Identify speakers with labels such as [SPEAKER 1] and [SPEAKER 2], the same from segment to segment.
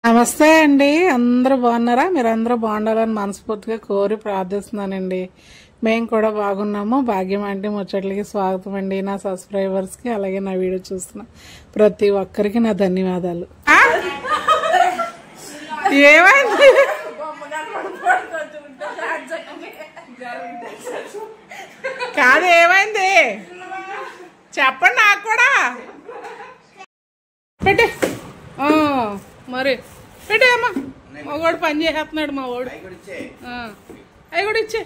[SPEAKER 1] నమస్తే అండి. అందరూ బాగున్నారా? మీరందరూ బాగుండాలని మనస్ఫూర్తిగా కోరి ప్రార్థిస్తున్నానండి. మేము కూడా బాగున్నాము. భాగ్యం అంటే ముచ్చట్లకి స్వాగతం అండి. నా సబ్స్క్రైబర్స్కి అలాగే నా వీడియో చూస్తున్న ప్రతి ఒక్కరికి నా ధన్యవాదాలు. ఏమైంది? కాదు, ఏమైంది చెప్పండి నాకు కూడా. పెట్టే మరి పెట్టే అమ్మా. మా వాడు పని చేసేస్తున్నాడు. మా వాడు అవి కూడా ఇచ్చే.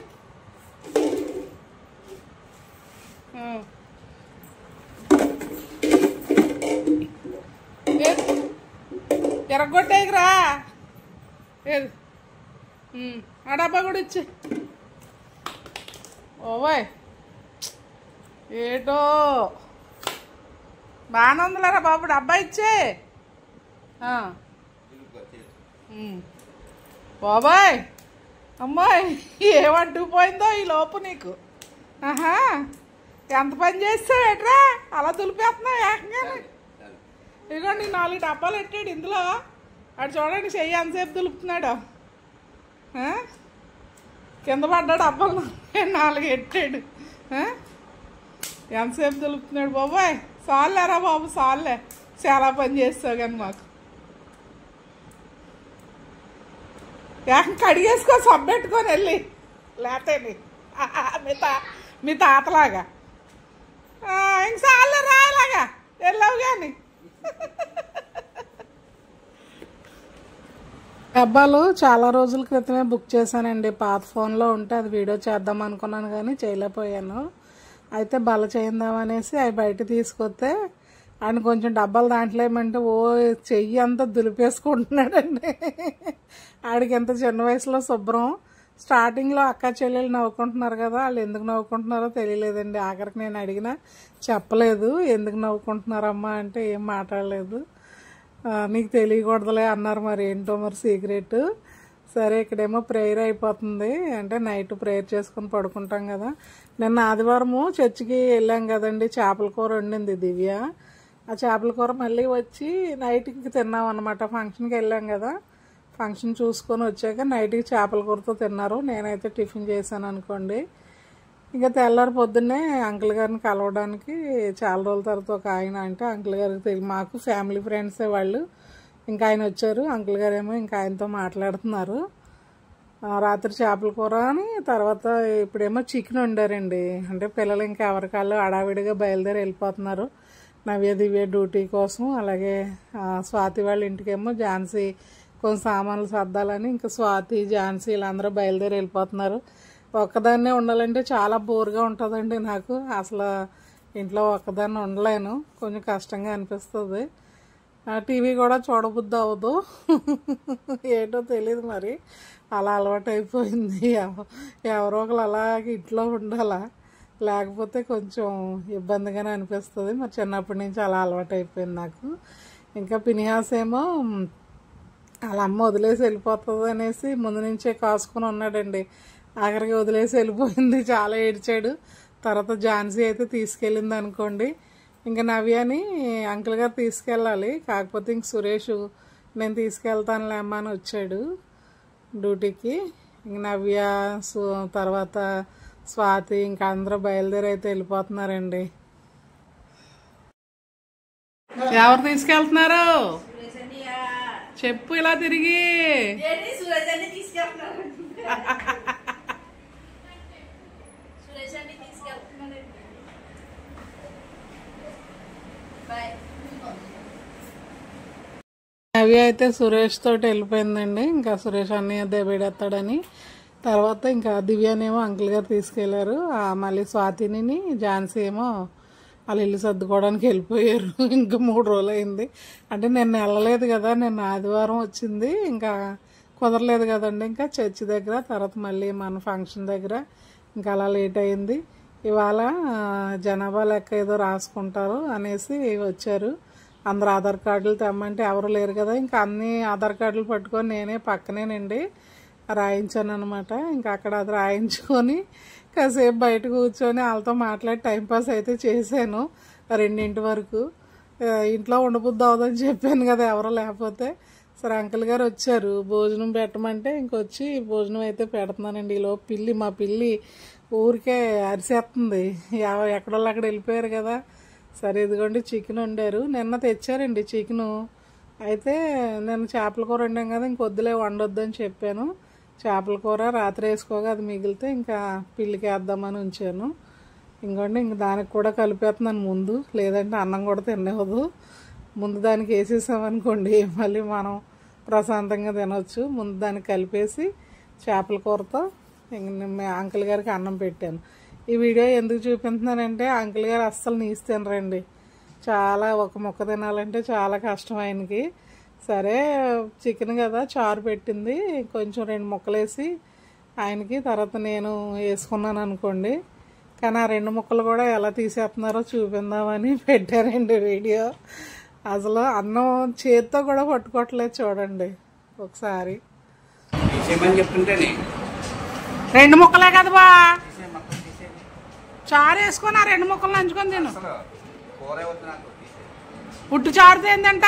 [SPEAKER 1] ఎరగొట్టేకిరా. ఏది ఆ డబ్బా కూడా ఇచ్చే. ఓవయ్ ఏటో బాగానే ఉందిలేరా బాబు. డబ్బా ఇచ్చే బాబాయ్. అమ్మాయి ఏమంటుకుపోయిందో ఈ లోపు నీకు. ఆహా, ఎంత పని చేస్తావు ఎట్రా అలా దులిపేస్తున్నావు ఏకంగానే. ఇదిగోండి 4 డబ్బాలు పెట్టాడు ఇందులో. అటు చూడండి, చెయ్యి ఎంతసేపు దులుపుతున్నాడు. కింద పడ్డా డబ్బాలు 4 పెట్టాడు. ఎంతసేపు దులుపుతున్నాడు బాబాయ్. సాల్లేరా బాబు, సాల్లే. చాలా పని చేస్తావు కానీ మాకు. కడిగేసుకో, సబ్బెట్టుకొని వెళ్ళి. లేతేని మీ తాతలాగా ఇంక సార్లు రాయలాగా వెళ్ళావు కానీ. డబ్బాలు చాలా రోజుల క్రితమే బుక్ చేశానండి. పాత ఫోన్లో ఉంటే అది వీడియో చేద్దాం అనుకున్నాను కానీ చేయలేకపోయాను. అయితే బల చేయిందామనేసి అవి బయట తీసుకొస్తే ఆయన కొంచెం డబ్బాలు దాంట్లో ఏమంటే ఓ చెయ్యి అంతా దులిపేసుకుంటున్నాడండి. ఆడికి ఎంత చిన్న వయసులో శుభ్రం. స్టార్టింగ్లో అక్క చెల్లెలు నవ్వుకుంటున్నారు కదా, వాళ్ళు ఎందుకు నవ్వుకుంటున్నారో తెలియలేదండి. ఆఖరికి నేను అడిగినా చెప్పలేదు. ఎందుకు నవ్వుకుంటున్నారమ్మా అంటే ఏం మాట్లాడలేదు. నీకు తెలియకూడదులే అన్నారు. మరి ఏంటో మరి సీక్రెట్. సరే, ఇక్కడేమో ప్రేయర్ అయిపోతుంది. అంటే నైట్ ప్రేయర్ చేసుకుని పడుకుంటాం కదా. నిన్న ఆదివారము చర్చికి వెళ్ళాం కదండి. చేపల కూర వండింది దివ్య. ఆ చేపల కూర మళ్ళీ వచ్చి నైట్కి తిన్నాం అనమాట. ఫంక్షన్కి వెళ్ళాం కదా, ఫంక్షన్ చూసుకొని వచ్చాక నైట్కి చేపల కూరతో తిన్నారు. నేనైతే టిఫిన్ చేశాను అనుకోండి. ఇంకా తెల్లారి పొద్దున్నే అంకుల్ గారిని కలవడానికి చాలా రోజుల తర్వాత ఒక ఆయన అంటే అంకుల్ గారికి తెలియదు, మాకు ఫ్యామిలీ ఫ్రెండ్సే వాళ్ళు. ఇంకా ఆయన వచ్చారు. అంకుల్ గారేమో ఇంకా ఆయనతో మాట్లాడుతున్నారు. రాత్రి చేపల కూర అని, తర్వాత ఇప్పుడేమో చికెన్ వండారండి. అంటే పిల్లలు ఇంకా ఎవరికాళ్ళు హడావిడిగా బయలుదేరి వెళ్ళిపోతున్నారు. నవ్య దివ్య డ్యూటీ కోసం. అలాగే స్వాతి వాళ్ళ ఇంటికేమో ఝాన్సీ కొంచెం సామాన్లు సర్దాలని ఇంకా స్వాతి ఝాన్సీ వీళ్ళందరూ బయలుదేరి వెళ్ళిపోతున్నారు. ఒక్కదాన్నే ఉండాలంటే చాలా బోర్గా ఉంటుందండి నాకు. అసలు ఇంట్లో ఒక్కదాన్ని ఉండలేను. కొంచెం కష్టంగా అనిపిస్తుంది. టీవీ కూడా చూడబుద్ధి అవ్వదు. ఏంటో తెలియదు మరి, అలా అలవాటు అయిపోయింది. ఎవరో ఒకరు అలాగే ఇంట్లో ఉండాలా, లేకపోతే కొంచెం ఇబ్బందిగానే అనిపిస్తుంది. మరి చిన్నప్పటి నుంచి అలా అలవాటు అయిపోయింది నాకు. ఇంకా పినిహాస్ ఏమో వాళ్ళ అమ్మ వదిలేసి వెళ్ళిపోతుంది అనేసి ముందు నుంచే కాసుకొని ఉన్నాడండి. ఆఖరికి వదిలేసి వెళ్ళిపోయింది. చాలా ఏడ్చాడు. తర్వాత ఝాన్సీ అయితే తీసుకెళ్ళింది అనుకోండి. ఇంకా నవ్యని అంకుల్ గారు తీసుకెళ్ళాలి. కాకపోతే ఇంక సురేష్ నేను తీసుకెళ్తానులే అమ్మ అని వచ్చాడు డ్యూటీకి. ఇంక నవ్య తర్వాత స్వాతి ఇంకా అందరూ బయలుదేరి అయితే వెళ్ళిపోతున్నారండి. ఎవరు తీసుకెళ్తున్నారు చెప్పు ఇలా తిరిగి. నవ్య అయితే సురేష్ తోటి వెళ్ళిపోయిందండి. ఇంకా సురేష్ అన్నయ్య దేబేడెత్తాడని. తర్వాత ఇంకా దివ్యనేమో అంకుల్ గారు తీసుకెళ్లారు. మళ్ళీ స్వాతిని ఝాన్సీ ఏమో వాళ్ళు ఇల్లు సర్దుకోవడానికి వెళ్ళిపోయారు. ఇంకా 3 రోజులు అయింది. అంటే నిన్న వెళ్ళలేదు కదా, నిన్న ఆదివారం వచ్చింది. ఇంకా కుదరలేదు కదండి. ఇంకా చర్చి దగ్గర, తర్వాత మళ్ళీ మన ఫంక్షన్ దగ్గర ఇంకా అలా లేట్ అయింది. ఇవాళ జనాభా లెక్క ఏదో రాసుకుంటారు అనేసి వచ్చారు. అందరు ఆధార్ కార్డులు తెమ్మంటే ఎవరు లేరు కదా. ఇంకా అన్ని ఆధార్ కార్డులు పట్టుకొని నేనే పక్కనేనండి రాయించాను అనమాట. ఇంకా అక్కడ అది రాయించుకొని కాసేపు బయట కూర్చొని వాళ్ళతో మాట్లాడి టైంపాస్ అయితే చేశాను 2 వరకు. ఇంట్లో ఉండబుద్ధి అవదని చెప్పాను కదా ఎవరో లేకపోతే. సరే అంకుల్ గారు వచ్చారు భోజనం పెట్టమంటే ఇంకొచ్చి భోజనం అయితే పెడుతున్నానండి. ఈలో పిల్లి మా పిల్లి ఊరికే అరిసేస్తుంది. ఎక్కడోళ్ళు అక్కడ వెళ్ళిపోయారు కదా. సరే ఇదిగోండి చికెన్ వండారు. నిన్న తెచ్చారండి చికెను. అయితే నేను చేపల కూర వండాం కదా, ఇంకొద్దులే వండొద్దు అని చెప్పాను. చేపల కూర రాత్రి వేసుకోగా అది మిగిలితే ఇంకా పిల్లికి వేద్దామని ఉంచాను. ఇంకోండి ఇంక దానికి కూడా కలిపేస్తున్నాను ముందు, లేదంటే అన్నం కూడా తినేవద్దు. ముందు దానికి వేసేసామనుకోండి మళ్ళీ మనం ప్రశాంతంగా తినొచ్చు. ముందు దానికి కలిపేసి చేపల కూరతో ఇంక అంకుల్ గారికి అన్నం పెట్టాను. ఈ వీడియో ఎందుకు చూపిస్తున్నానంటే అంకుల్ గారు అస్సలు నీసు తినరండి. చాలా ఒక ముక్క తినాలంటే చాలా కష్టం ఆయనకి. సరే చికెన్ కదా చారు పెట్టింది, కొంచెం 2 ముక్కలేసి ఆయనకి, తర్వాత నేను వేసుకున్నాను అనుకోండి. కానీ ఆ 2 ముక్కలు కూడా ఎలా తీసేస్తున్నారో చూపిందామని పెట్టారండి వీడియో. అసలు అన్నం చేతితో కూడా పట్టుకోవట్లేదు చూడండి ఒకసారి. 2 ముక్కలే కదా బా, చారు వేసుకొని ఆ 2 ముక్కలు నంచుకొని తిను. పుట్టు చారుతో ఏంటంట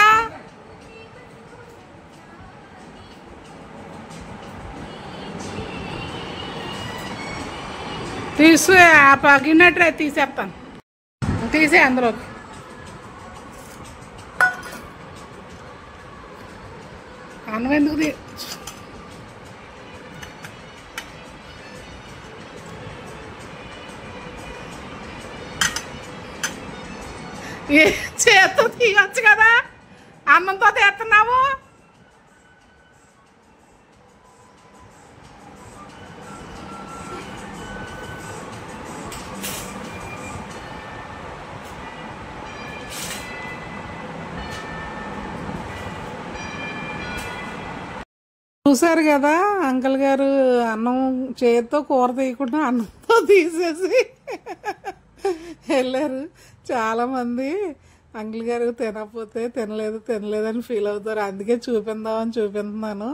[SPEAKER 1] తీసు గిన్నెట్రే తీసేస్తాను, తీసే అందులోకి. అన్నం ఎందుకు చేత్తో తీయచ్చు కదా, అన్నంతో తీస్తున్నావు. చూసారు కదా అంకుల్ గారు అన్నం చేతితో కూర తీయకుండా అన్నంతో తీసేసి వెళ్ళారు. చాలామంది అంకుల్ గారు తినకపోతే తినలేదని ఫీల్ అవుతారు. అందుకే చూపిందామని చూపిస్తున్నాను.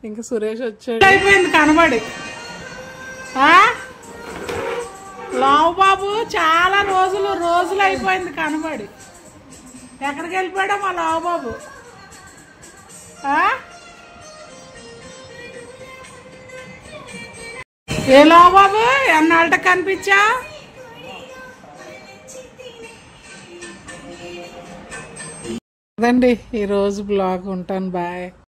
[SPEAKER 1] ఇంకా సురేష్ వచ్చాడు, అయిపోయింది కనబడి. లావు బాబు చాలా రోజులు అయిపోయింది కనబడి. ఎక్కడికి వెళ్ళిపోయాడో మా లావు బాబు. ఏ లావు బాబు ఎన్నాళ్ళకి కనిపించా. అదండి ఈరోజు బ్లాగ్. ఉంటాను, బాయ్.